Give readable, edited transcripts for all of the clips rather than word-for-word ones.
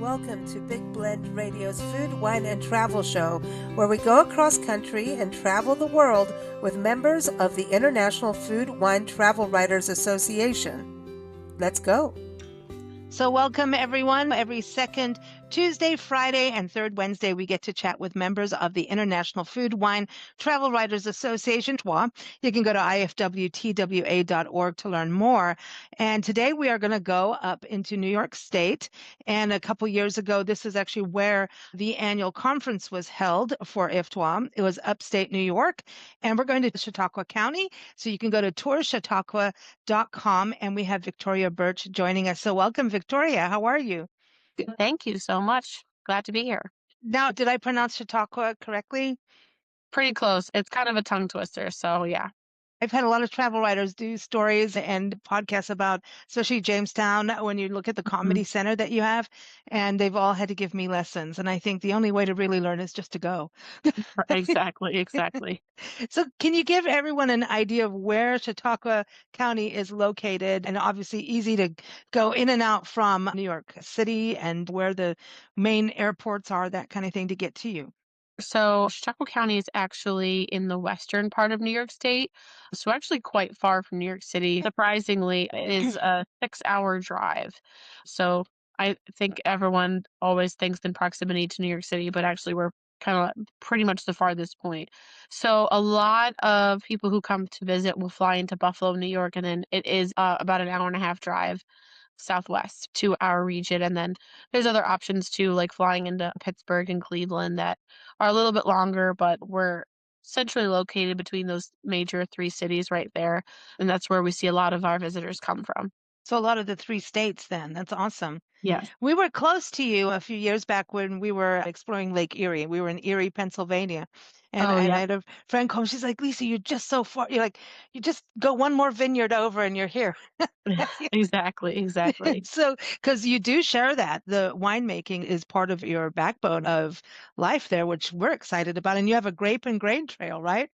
Welcome to Big Blend Radio's Food, Wine, and Travel Show, where we go across country and travel the world with members of the International Food, Wine, Travel Writers Association. Let's go. So welcome, everyone. Every second Tuesday, Friday, and third Wednesday, we get to chat with members of the International Food, Wine, Travel Writers Association, IFWTWA. You can go to IFWTWA.org to learn more. And today we are going to go up into New York State. And a couple years ago, this is actually where the annual conference was held for IFWTWA. It was upstate New York. And we're going to Chautauqua County. So you can go to tourchautauqua.com. And we have Victoria Burch joining us. So welcome, Victoria. How are you? Thank you so much. Glad to be here. Now, did I pronounce Chautauqua correctly? Pretty close. It's kind of a tongue twister. So, yeah. I've had a lot of travel writers do stories and podcasts about, especially Jamestown, when you look at the Mhm. comedy center that you have, and they've all had to give me lessons. And I think the only way to really learn is just to go. Exactly. Exactly. So, can you give everyone an idea of where Chautauqua County is located, and obviously easy to go in and out from New York City, and where the main airports are, that kind of thing, to get to you? So, Chautauqua County is actually in the western part of New York State. So, actually, quite far from New York City. Surprisingly, it is a 6-hour drive. So, I think everyone always thinks in proximity to New York City, but actually, we're kind of pretty much the farthest point. So, a lot of people who come to visit will fly into Buffalo, New York, and then it is about an hour and a half drive southwest to our region. And then there's other options too, like flying into Pittsburgh and Cleveland that are a little bit longer, but we're centrally located between those major three cities right there. And that's where we see a lot of our visitors come from. So, a lot of the three states, then. That's awesome. Yes. We were close to you a few years back when we were exploring Lake Erie. We were in Erie, Pennsylvania. And, Oh, and I yeah. had a friend call. She's like, Lisa, you're just so far. You're like, you just go one more vineyard over and you're here. Exactly. Exactly. So, because you do share that, the winemaking is part of your backbone of life there, which we're excited about. And you have a grape and grain trail, right?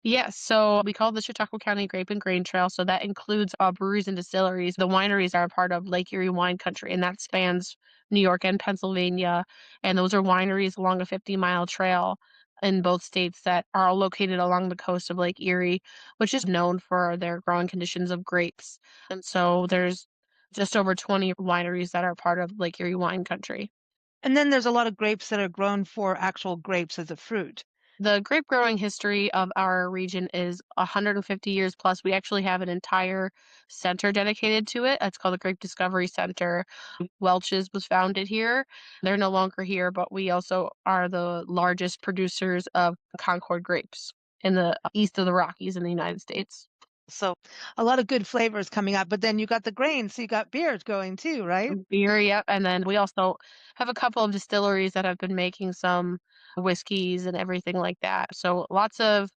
Yes, so we call the Chautauqua County Grape and Grain Trail. So that includes breweries and distilleries. The wineries are a part of Lake Erie wine country, and that spans New York and Pennsylvania. And those are wineries along a 50-mile trail in both states that are all located along the coast of Lake Erie, which is known for their growing conditions of grapes. And so there's just over 20 wineries that are part of Lake Erie wine country. And then there's a lot of grapes that are grown for actual grapes as a fruit. The grape growing history of our region is 150 years plus. We actually have an entire center dedicated to it. It's called the Grape Discovery Center. Welch's was founded here. They're no longer here, but we also are the largest producers of Concord grapes in the east of the Rockies in the United States. So, a lot of good flavors coming out. But then you got the grain, so you got beers going too, right? Beer, yep. And then we also have a couple of distilleries that have been making some whiskeys and everything like that. So lots of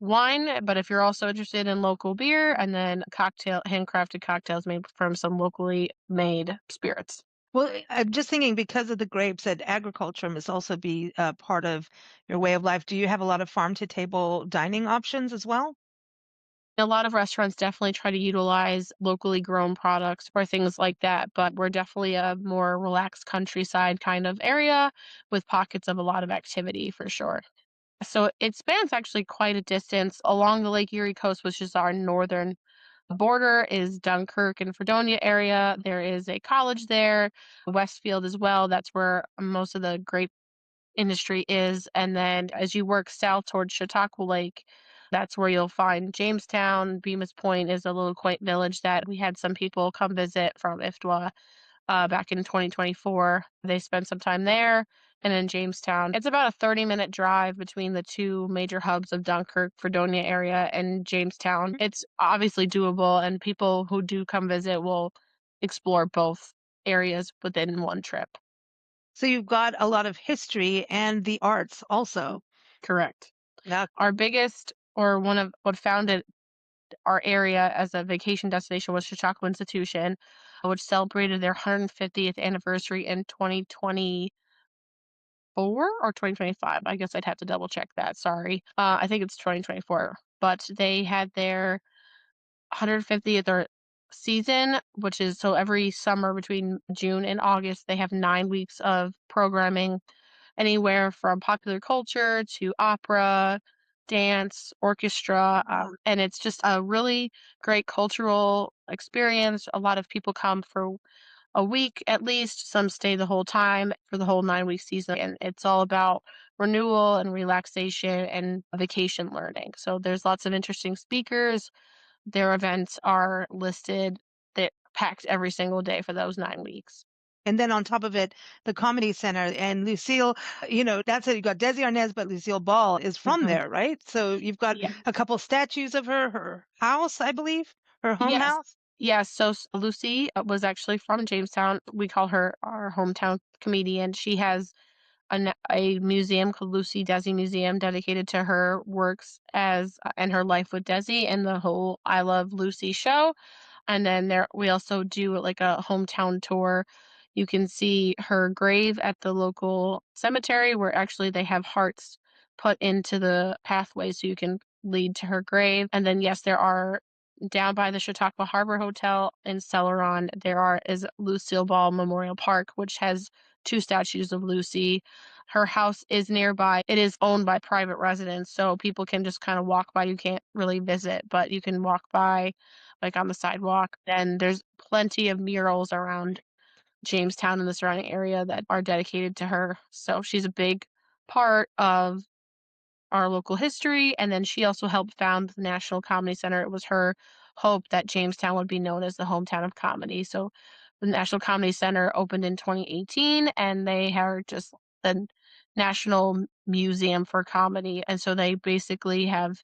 wine, but if you're also interested in local beer and then handcrafted cocktails made from some locally made spirits. Well, I'm just thinking because of the grapes that agriculture must also be part of your way of life. Do you have a lot of farm to table dining options as well? A lot of restaurants definitely try to utilize locally grown products for things like that, but we're definitely a more relaxed countryside kind of area with pockets of a lot of activity for sure. So it spans actually quite a distance along the Lake Erie coast, which is our northern border, is Dunkirk and Fredonia area. There is a college there, Westfield as well. That's where most of the grape industry is. And then as you work south towards Chautauqua Lake, that's where you'll find Jamestown. Bemis Point is a little quaint village that we had some people come visit from IFWTWA back in 2024. They spent some time there and in Jamestown. It's about a 30-minute drive between the two major hubs of Dunkirk, Fredonia area, and Jamestown. It's obviously doable, and people who do come visit will explore both areas within one trip. So you've got a lot of history and the arts also. Correct. Now, Our biggest, or one of what founded our area as a vacation destination, was Chautauqua Institution, which celebrated their 150th anniversary in 2024 or 2025. I guess I'd have to double check that. Sorry. I think it's 2024. But they had their 150th or season, which is so every summer between June and August, they have 9 weeks of programming, anywhere from popular culture to opera, dance, orchestra, and it's just a really great cultural experience. A lot of people come for a week at least. Some stay the whole time for the whole 9 week season. And it's all about renewal and relaxation and vacation learning. So there's lots of interesting speakers. Their events are listed, that packed every single day for those 9 weeks. And then on top of it, the Comedy Center and Lucille, that's it. You got Desi Arnaz, but Lucille Ball is from Mhm. there, right? So you've got Yeah. a couple statues of her house, I believe, her home Yes. house. Yes. So Lucy was actually from Jamestown. We call her our hometown comedian. She has a museum called Lucy Desi Museum dedicated to her works as and her life with Desi and the whole I Love Lucy show. And then we also do like a hometown tour. You can see her grave at the local cemetery where actually they have hearts put into the pathway so you can lead to her grave. And then yes, there are down by the Chautauqua Harbor Hotel in Celeron, is Lucille Ball Memorial Park, which has two statues of Lucy. Her house is nearby. It is owned by private residents, so people can just kind of walk by. You can't really visit, but you can walk by like on the sidewalk. And there's plenty of murals around Jamestown and the surrounding area that are dedicated to her. So she's a big part of our local history. And then she also helped found the National Comedy Center. It was her hope that Jamestown would be known as the hometown of comedy. So the National Comedy Center opened in 2018, and they are just the National Museum for Comedy. And so they basically have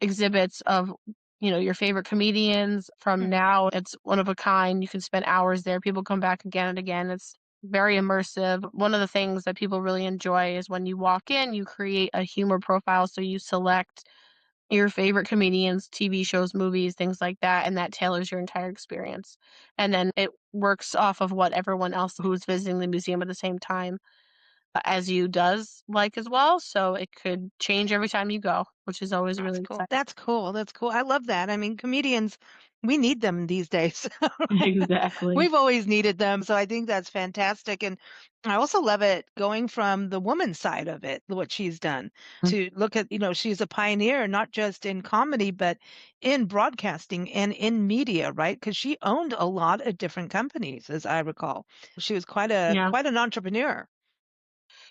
exhibits of, your favorite comedians from Hmm. now. It's one of a kind. You can spend hours there. People come back again and again. It's very immersive. One of the things that people really enjoy is when you walk in, you create a humor profile. So you select your favorite comedians, TV shows, movies, things like that, and that tailors your entire experience. And then it works off of what everyone else who's visiting the museum at the same time as you does like as well. So it could change every time you go, which is always That's really cool. exciting. That's cool. That's cool. I love that. I mean, comedians, we need them these days. Exactly. We've always needed them. So I think that's fantastic. And I also love it going from the woman's side of it, what she's done Mm. to look at, she's a pioneer, not just in comedy, but in broadcasting and in media, right? Because she owned a lot of different companies, as I recall. She was Yeah. quite an entrepreneur.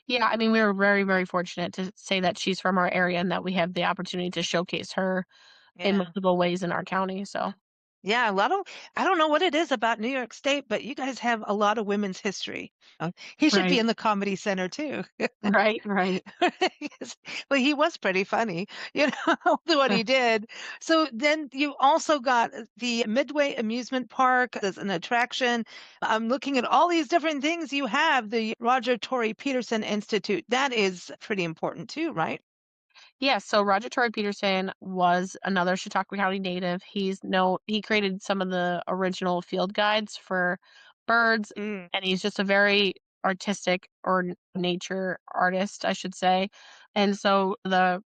Yeah, I mean, we were very, very fortunate to say that she's from our area and that we have the opportunity to showcase her in Yeah. multiple ways in our county. So, Yeah, a lot of, I don't know what it is about New York State, but you guys have a lot of women's history. He should be right, in the Comedy Center too. right, right. Yes. Well, he was pretty funny, what he did. So then you also got the Midway Amusement Park as an attraction. I'm looking at all these different things you have, the Roger Tory Peterson Institute. That is pretty important too, right? Yeah, so Roger Tory Peterson was another Chautauqua County native. He created some of the original field guides for birds, Mm. and he's just a very artistic or nature artist, I should say. And so the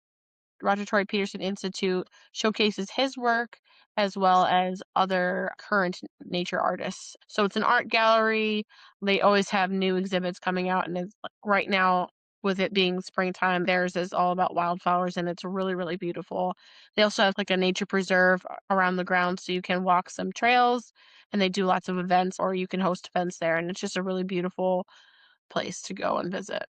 Roger Tory Peterson Institute showcases his work as well as other current nature artists. So it's an art gallery. They always have new exhibits coming out, and it's right now with it being springtime, theirs is all about wildflowers, and it's really, really beautiful. They also have like a nature preserve around the ground, so you can walk some trails, and they do lots of events, or you can host events there, and it's just a really beautiful place to go and visit.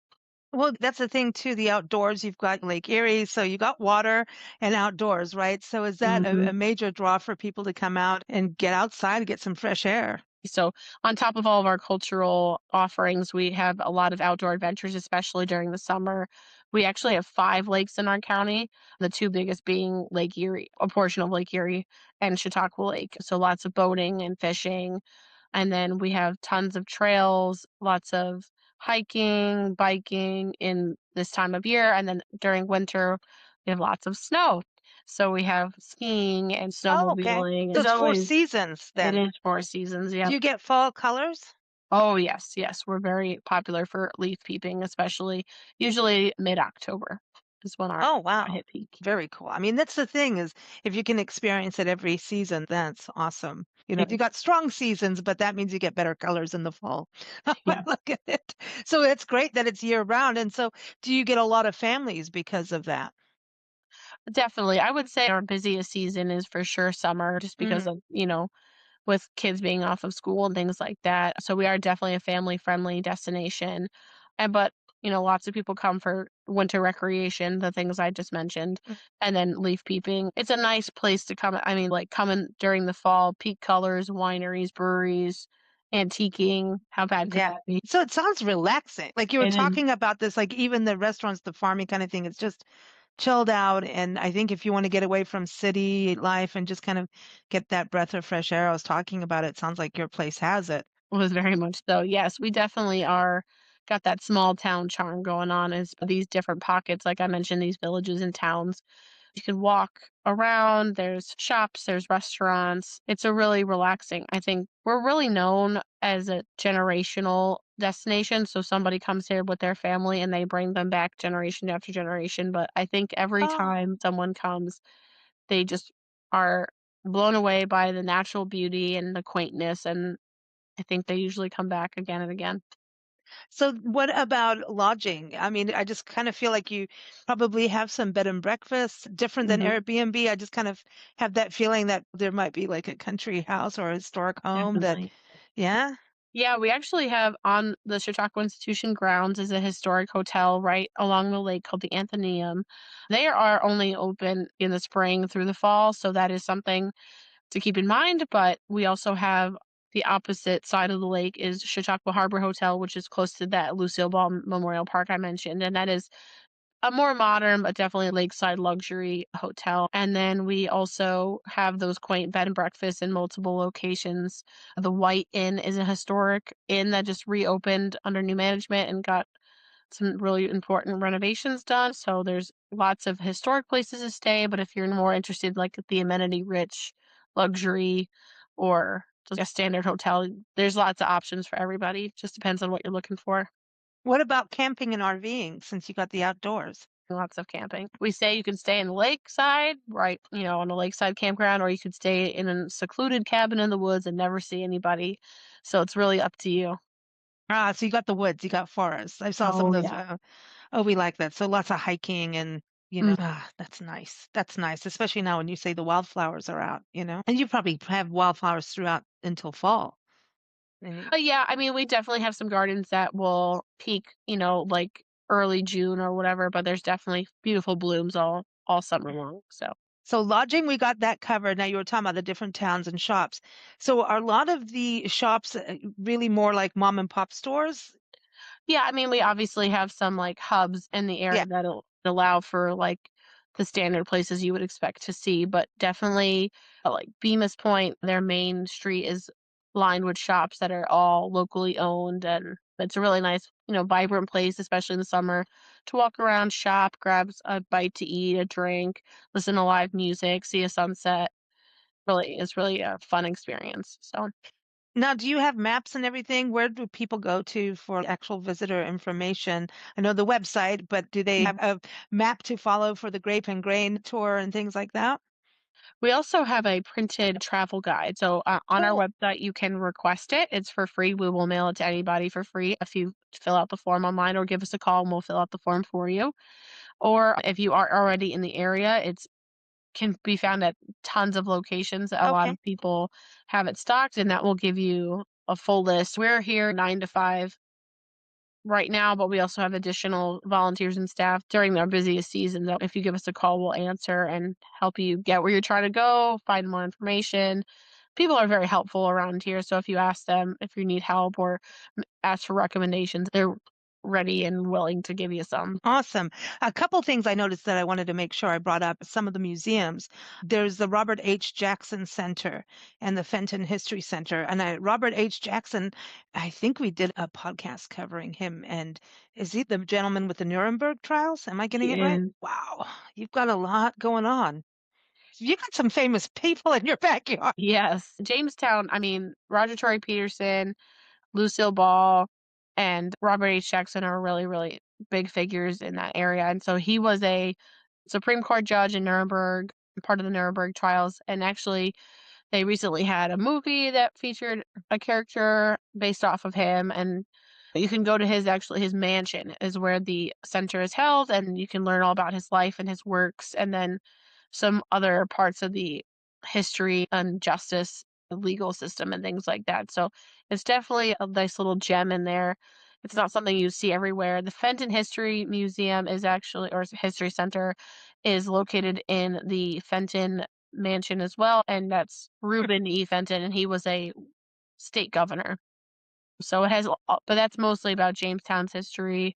Well, that's the thing too, the outdoors. You've got Lake Erie, so you got water and outdoors, right? So is that a major draw for people to come out and get outside and get some fresh air? So, on top of all of our cultural offerings, we have a lot of outdoor adventures, especially during the summer. We actually have 5 lakes in our county, the two biggest being Lake Erie, a portion of Lake Erie, and Chautauqua Lake. So, lots of boating and fishing. And then we have tons of trails, lots of hiking, biking in this time of year. And then during winter, we have lots of snow. So, we have skiing and Oh, okay. snowmobiling. So It's it's four always, seasons it then. is 4 seasons. Do Yep. you get fall colors? Oh, yes, yes, we're very popular for leaf peeping, especially usually mid-October. is when our Oh, I wow. hit peak. Very cool. I mean, that's the thing is if you can experience it every season, that's awesome. You got strong seasons, but that means you get better colors in the fall. Yeah, Look at it. So it's great that it's year round. And so do you get a lot of families because of that? definitely. I would say our busiest season is for sure summer just because Hmm. of, with kids being off of school and things like that. So we are definitely a family friendly destination. But, lots of people come for winter recreation, the things I just mentioned, and then leaf peeping. It's a nice place to come. I mean, like coming during the fall, peak colors, wineries, breweries, antiquing. How bad could Yeah. that be? So it sounds relaxing. Like you were It is. talking about this, like even the restaurants, the farming kind of thing, it's just chilled out. And I think if you want to get away from city life and just kind of get that breath of fresh air I was talking about, it sounds like your place has it. Was very much so. Yes, we definitely are got that small town charm going on as these different pockets, like I mentioned, these villages and towns. You can walk around, there's shops, there's restaurants. It's a really relaxing. I think we're really known as a generational destination. So somebody comes here with their family and they bring them back generation after generation. But I think every Oh, time someone comes, they just are blown away by the natural beauty and the quaintness, and I think they usually come back again and again. so what about lodging? I mean, I just kind of feel like you probably have some bed and breakfast different than Mhm, Airbnb. I just kind of have that feeling that there might be like a country house or a historic home that, definitely. yeah. Yeah, we actually have on the Chautauqua Institution grounds is a historic hotel right along the lake called the Athenaeum. They are only open in the spring through the fall, so that is something to keep in mind, but we also have the opposite side of the lake is Chautauqua Harbor Hotel, which is close to that Lucille Ball Memorial Park I mentioned, and that is a more modern, but definitely lakeside luxury hotel. And then we also have those quaint bed and breakfasts in multiple locations. The White Inn is a historic inn that just reopened under new management and got some really important renovations done. So there's lots of historic places to stay. But if you're more interested, like the amenity rich luxury or just a standard hotel, there's lots of options for everybody. Just depends on what you're looking for. What about camping and RVing since you got the outdoors? Lots of camping. We say you can stay in the lakeside, right, on a lakeside campground, or you could stay in a secluded cabin in the woods and never see anybody. So it's really up to you. Ah, so you got the woods, you got forests. I saw some of Oh, those. yeah. Oh, we like that. So lots of hiking and, Mm. that's nice. That's nice, especially now when you say the wildflowers are out. And you probably have wildflowers throughout until fall. And you, But yeah, I mean, we definitely have some gardens that will peak, like early June or whatever, but there's definitely beautiful blooms all summer long. So so lodging, we got that covered. Now you were talking about the different towns and shops. So are a lot of the shops really more like mom and pop stores? yeah, I mean, we obviously have some, like, hubs in the Yeah. area that'll allow for, like, the standard places you would expect to see, but definitely, like, Bemis Point, their main street is lined with shops that are all locally owned, and it's a really nice, vibrant place, especially in the summer, to walk around, shop, grab a bite to eat, a drink, listen to live music, see a sunset. Really it's really a fun experience, so Now, do you have maps and everything? Where do people go to for actual visitor information? I know the website, but do they have a map to follow for the Grape and Grain tour and things like that? we also have a printed travel guide. So on our Cool. website, you can request it. It's for free. We will mail it to anybody for free if you fill out the form online or give us a call and we'll fill out the form for you. Or if you are already in the area, it's can be found at tons of locations. A lot Okay. of people have it stocked and that will give you a full list. We're here 9 to 5 right now, but we also have additional volunteers and staff during our busiest season. That if you give us a call, we'll answer and help you get where you're trying to go, find more information. People are very helpful around here. So if you ask them if you need help or ask for recommendations, they're ready and willing to give you some. Awesome. A couple things I noticed that I wanted to make sure I brought up some of the museums. There's the Robert H. Jackson Center and the Fenton History Center. And Robert H. Jackson, I think we did a podcast covering him. And is he the gentleman with the Nuremberg trials? Am I getting He it right? is. Wow, you've got a lot going on. You got some famous people in your backyard. Yes. Jamestown, I mean, Roger Tory Peterson, Lucille Ball. and Robert H. Jackson are really, really big figures in that area. And so he was a Supreme Court judge in Nuremberg, part of the Nuremberg trials. And actually, they recently had a movie that featured a character based off of him. And you can go to his mansion is where the center is held, and you can learn all about his life and his works, and then some other parts of the history and justice, the legal system, and things like that. So it's definitely a nice little gem in there. It's not something you see everywhere. The Fenton History Museum is actually, or History Center, is located in the Fenton Mansion as well, and that's Reuben E. Fenton, and he was a state governor. So it has, but that's mostly about Jamestown's history.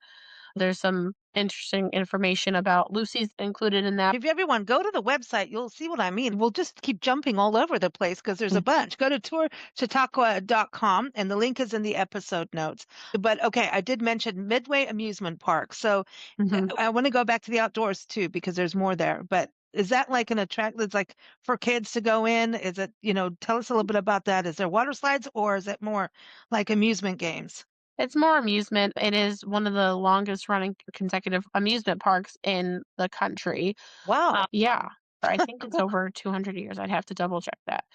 There's some interesting information about Lucy's included in that. If everyone go to the website, you'll see what I mean. We'll just keep jumping all over the place because there's a bunch. Go to tourchautauqua.com and the link is in the episode notes. But okay, I did mention Midway Amusement Park. So Mhm. I want to go back to the outdoors too because there's more there. But is that like an attract that's like for kids to go in? Is it, tell us a little bit about that. Is there water slides or is it more like amusement games? It's more amusement. It is one of the longest running consecutive amusement parks in the country. Wow. Yeah. I think it's over 200 years. I'd have to double check that.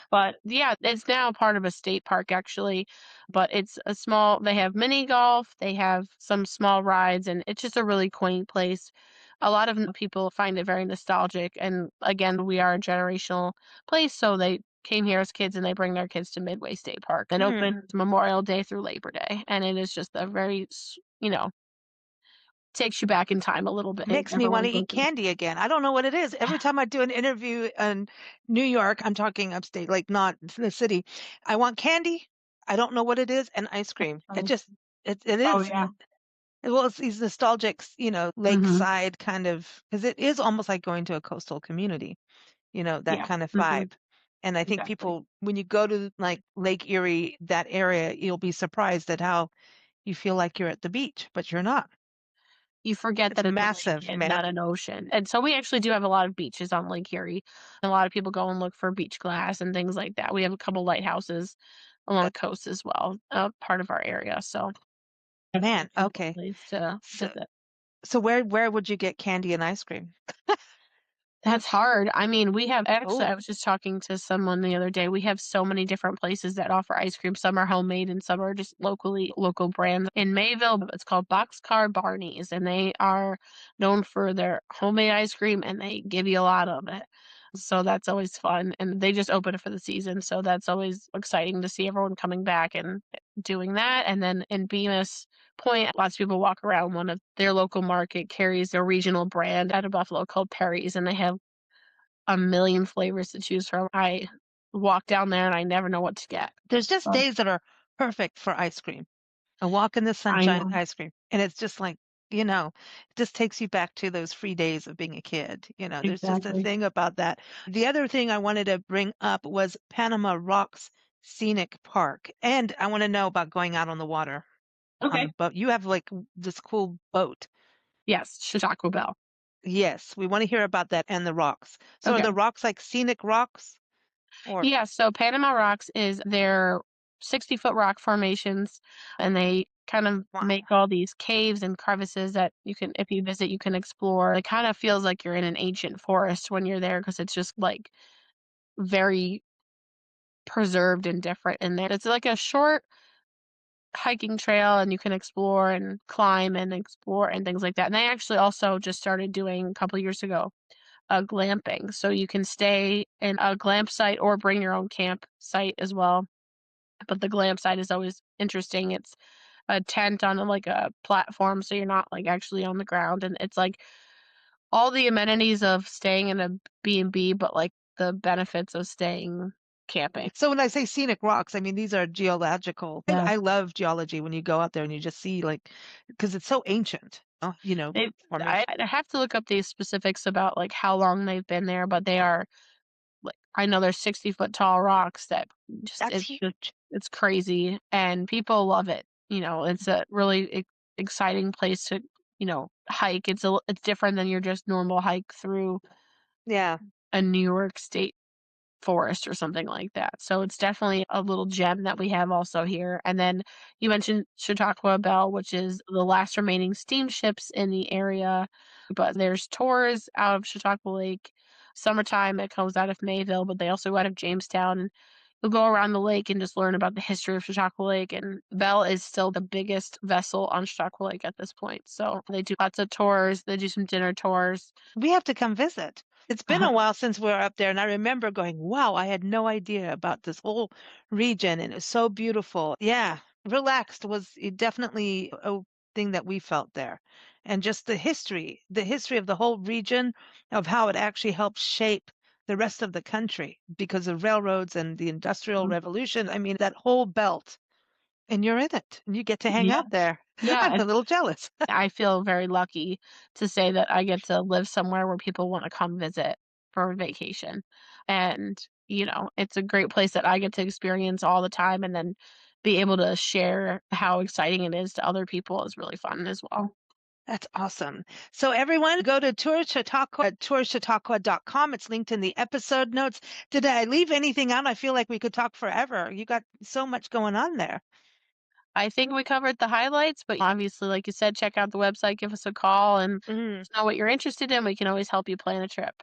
But yeah, it's now part of a state park actually. But it's a small, they have mini golf, they have some small rides, and it's just a really quaint place. A lot of people find it very nostalgic. And again, we are a generational place. So they came here as kids and they bring their kids to Midway State Park and Hmm. open Memorial Day through Labor Day. And it is just a very, takes you back in time a little bit. And Makes me want everyone to goes eat candy again. I don't know what it is. Every time I do an interview in New York, I'm talking upstate, like not the city. I want candy. I don't know what it is, and ice cream. It Oh, just it oh is. yeah. Well, it's these nostalgic, Mhm. lakeside kind of because it is almost like going to a coastal community, that Yeah. kind of Mhm. vibe. And I think Exactly. people, when you go to like Lake Erie, that area, you'll be surprised at how you feel like you're at the beach, but you're not. You forget It's that it's a lake massive, and man. not an ocean. And so we actually do have a lot of beaches on Lake Erie. A lot of people go and look for beach glass and things like that. We have a couple lighthouses along the coast as well, part of our area. So definitely Man, a beautiful okay. place to So visit. so where would you get candy and ice cream? That's hard. I mean, we have actually, Oh, I was just talking to someone the other day. We have so many different places that offer ice cream. Some are homemade and some are just local brands. In Mayville, it's called Boxcar Barney's, and they are known for their homemade ice cream and they give you a lot of it. So that's always fun. And they just open it for the season. So that's always exciting to see everyone coming back and doing that. And then in Bemis Point, lots of people walk around. One of their local market carries their regional brand out of Buffalo called Perry's, and they have a million flavors to choose from. I walk down there and I never know what to get. there's just Oh, days that are perfect for ice cream. A walk in the I sunshine know. ice cream. And it's just like, it just takes you back to those free days of being a kid. There's just a Exactly. thing about that. The other thing I wanted to bring up was Panama Rocks Scenic Park. And I want to know about going out on the water on Okay. the boat. You have like this cool boat. Yes, Chautauqua Belle. Yes, we want to hear about that and the rocks. So are Okay. the rocks like scenic rocks or Yeah, so Panama Rocks is their 60-foot rock formations, and they kind of wow. make all these caves and crevices that you can, if you visit, you can explore. It kind of feels like you're in an ancient forest when you're there because it's just like very preserved and different in there. It's like a short hiking trail and you can explore and climb and explore and things like that. And they actually also just started doing a couple years ago glamping. So you can stay in a glamp site or bring your own campsite as well. But the glamp site is always interesting. It's a tent on like a platform, so you're not like actually on the ground, and it's like all the amenities of staying in a B&B, but like the benefits of staying camping. So when I say scenic rocks, I mean these are geological. Yeah. I love geology when you go out there and you just see like because it's so ancient. Oh, They formation. I have to look up the specifics about, like, how long they've been there, but they are, like, I know they're 60-foot tall rocks that That's huge. it's crazy, and people love it, it's a really exciting place to, hike. It's different than your just normal hike through Yeah. a New York State. forest or something like that. So it's definitely a little gem that we have also here. And then you mentioned Chautauqua Belle, which is the last remaining steamships in the area. But there's tours out of Chautauqua Lake. Summertime, it comes out of Mayville, but they also go out of Jamestown. You'll go around the lake and just learn about the history of Chautauqua Lake. And Belle is still the biggest vessel on Chautauqua Lake at this point. So they do lots of tours. They do some dinner tours. We have to come visit. It's been a while since we were up there, and I remember going, wow, I had no idea about this whole region, and it's so beautiful. Yeah, relaxed was definitely a thing that we felt there. And just the history of the whole region, of how it actually helped shape the rest of the country because of railroads and the Industrial Revolution. I mean, that whole belt, and you're in it, and you get to hang Yeah. out there. Yeah. I'm a little jealous. I feel very lucky to say that I get to live somewhere where people want to come visit for vacation. And, it's a great place that I get to experience all the time and then be able to share how exciting it is to other people is really fun as well. That's awesome. So everyone go to Tour Chautauqua at tourchautauqua.com. It's linked in the episode notes. Did I leave anything out? I feel like we could talk forever. You got so much going on there. I think we covered the highlights, but obviously, like you said, check out the website, give us a call, and let Mm. us know what you're interested in. We can always help you plan a trip.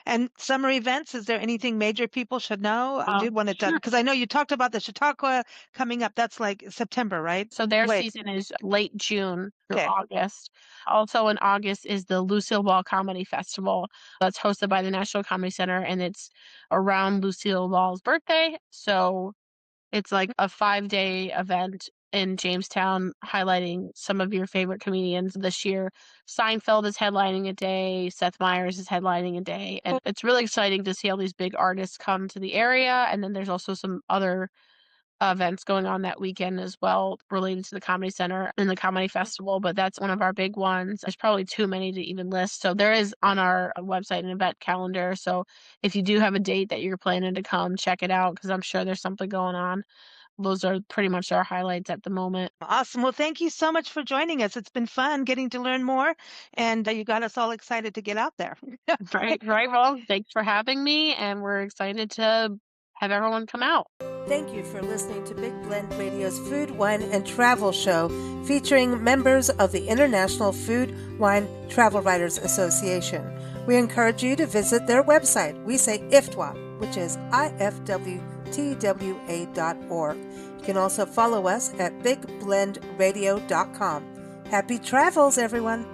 And summer events, is there anything major people should know? I did want to touch Sure. because I know you talked about the Chautauqua coming up. That's like September, right? So their Wait, season is late June through okay. August. Also in August is the Lucille Ball Comedy Festival that's hosted by the National Comedy Center, and it's around Lucille Ball's birthday. So it's like a 5-day event in Jamestown highlighting some of your favorite comedians this year. Seinfeld is headlining a day, Seth Meyers is headlining a day, and it's really exciting to see all these big artists come to the area. And then there's also some other events going on that weekend as well related to the Comedy Center and the Comedy Festival, but that's one of our big ones. There's probably too many to even list. So there is on our website an event calendar. So if you do have a date that you're planning to come, check it out because I'm sure there's something going on. Those are pretty much our highlights at the moment. Awesome. Well, thank you so much for joining us. It's been fun getting to learn more, and you got us all excited to get out there. Right, right. Well, thanks for having me, and we're excited to have everyone come out. Thank you for listening to Big Blend Radio's Food, Wine, and Travel Show featuring members of the International Food, Wine, Travel Writers Association. We encourage you to visit their website. We say IFWTWA, which is IFWTWA.org. You can also follow us at bigblendradio.com. Happy travels, everyone!